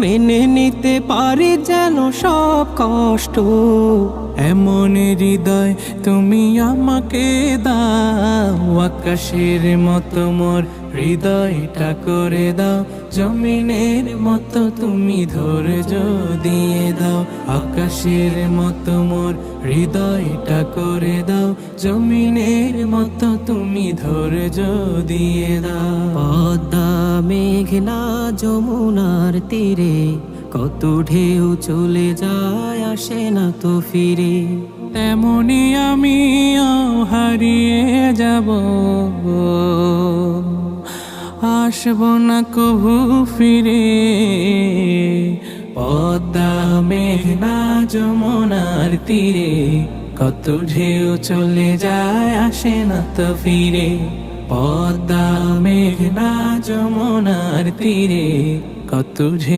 মেনে নিতে পারি যেন সব কষ্ট। এমন হৃদয় তুমি আমাকে দাও, আকাশের মতো মোর হৃদয়টা করে দাও। জমিনের মতো তুমি ধৈর্য দিয়ে দাও, আকাশের মতো মোর হৃদয়টা করে দাও। জমিনের মতো তুমি ধৈর্য দিয়ে দাও। পদ্মা মেঘনা যমুনার তীরে কত ঢেউ চলে যায়, আসে না তো ফিরে। তেমনি আমিও হারিয়ে যাব, আসব না কভু ফিরে। পদ্মা মেঘনা যমুনার তীরে কত ঢেউ চলে যায়, আসে না তো ফিরে। পদ্মা মেঘনা যমুনার তীরে কত ঢেউ